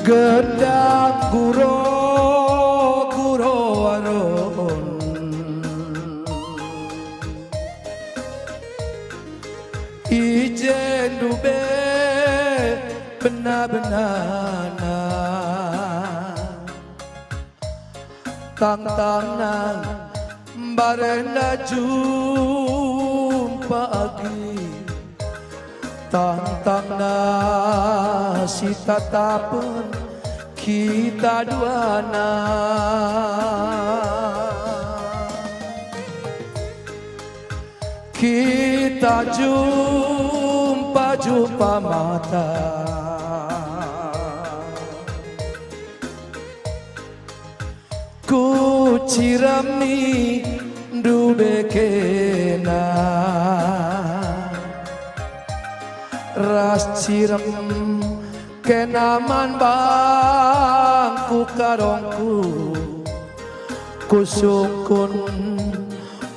gendang guro guro aron ijen dube benar-benarna tang-tangan barenda jumpa lagi tang-tangna si tatapan kita duana kita jumpa mata ku cirami dubekena ras cirem kenaman bangku karongku kusukun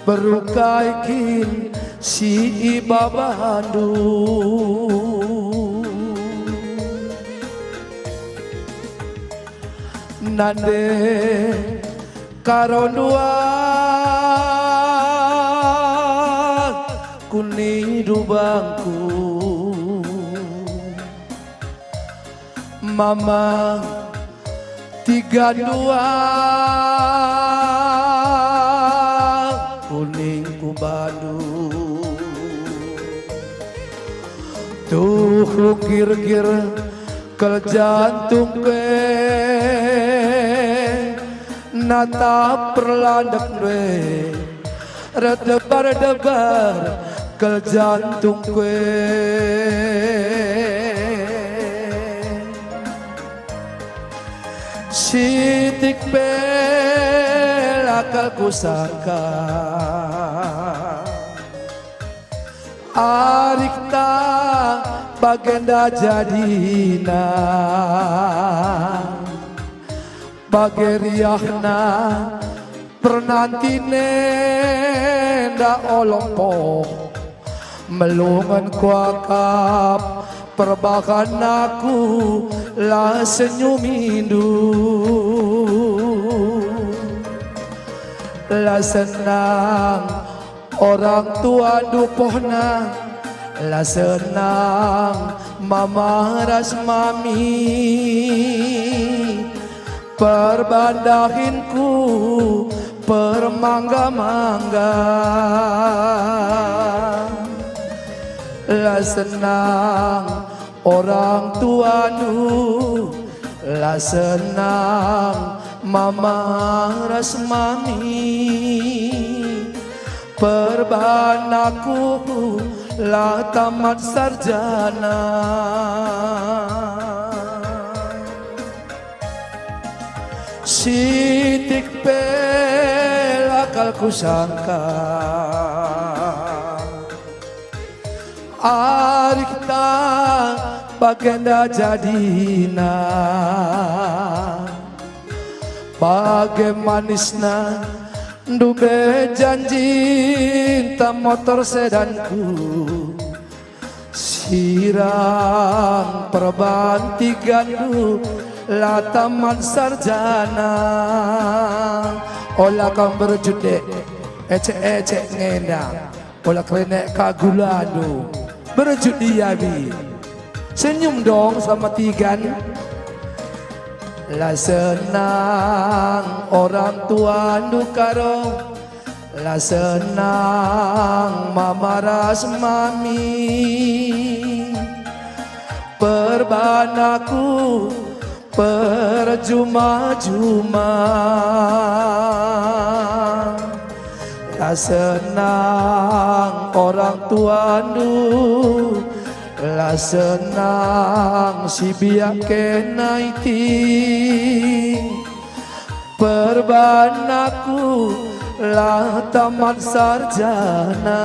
berukaikin si iba bandu nande karondua kuning dubangku mama 32 kuning ku Bandung tuh gir-gir ke jantung ke nata perlandek we redebar-debar ke jantung kue sitik belakal kusangka arikta bagenda jadina bageriahna pernantine nda olompo melungan kuakap perbakan aku lah senyum indu lah senang orang tua dupohna lah senang mama ras mami perbandahinku permangga-mangga lah senang orang tuanu lah senang mama ras mami perbanaku lah tamat sarjana sitik pelakal kusangka arikta bagenda jadina bagai manisna dube janji ta motor sedanku sirang perbanti gandu lah taman sarjana olah kau berjude ecek-ecek ngendang olah klenek kagulado berjudi yabi senyum dong sama tigan lah senang orang tua nukaro lah senang mama ras mami perbanaku perjuma-juma lah senang orang tua nu lah senang si biak kenaiti perbanaku lah tamat sarjana.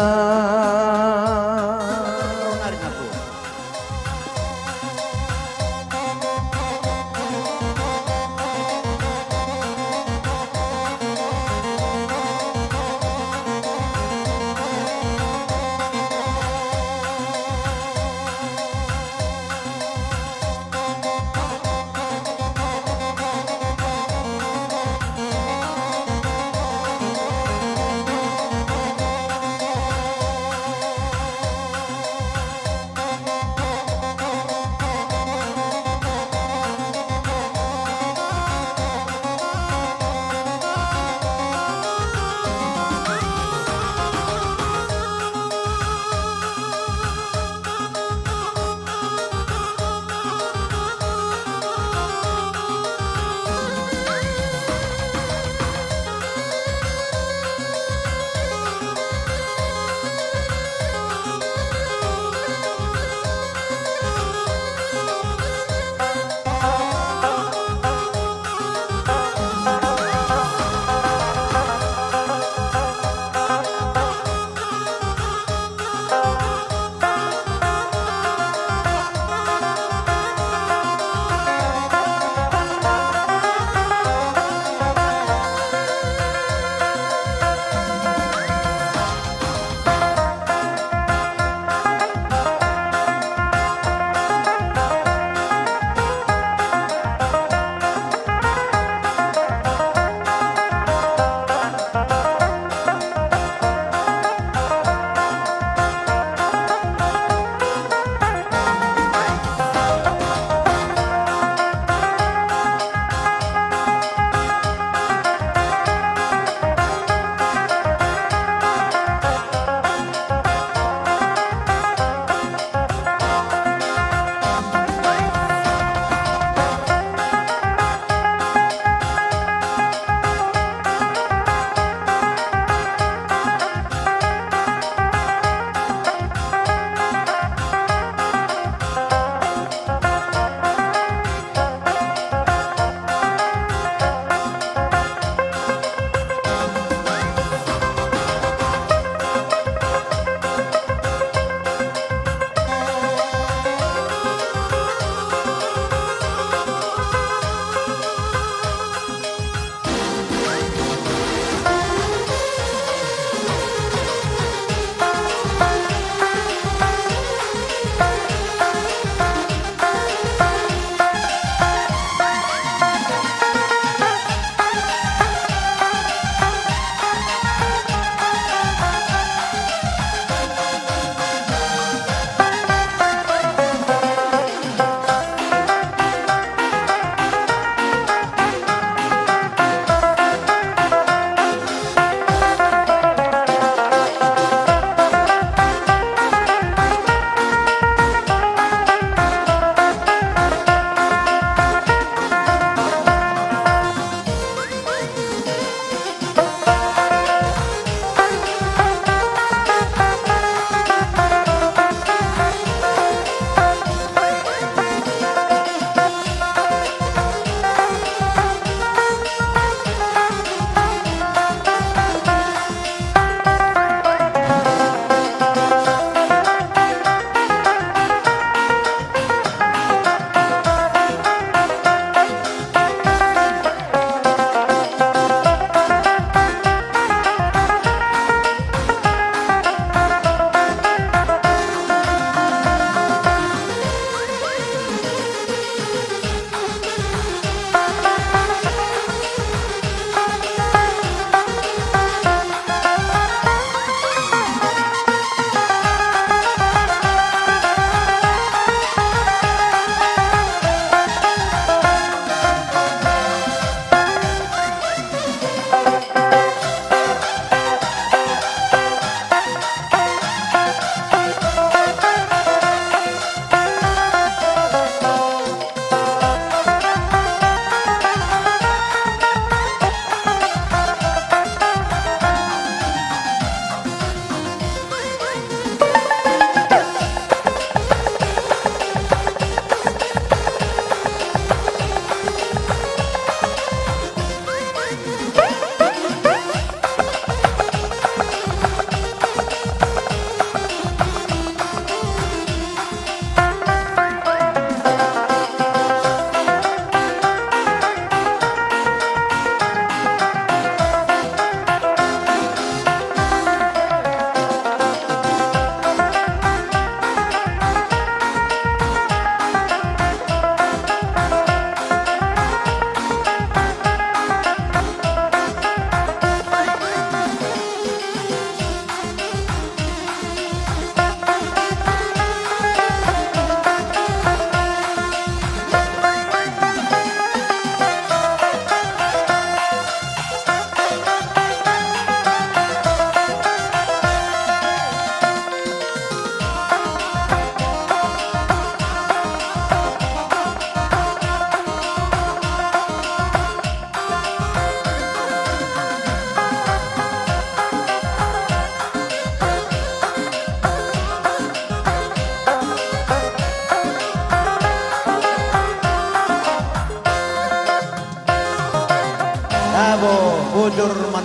Borobudur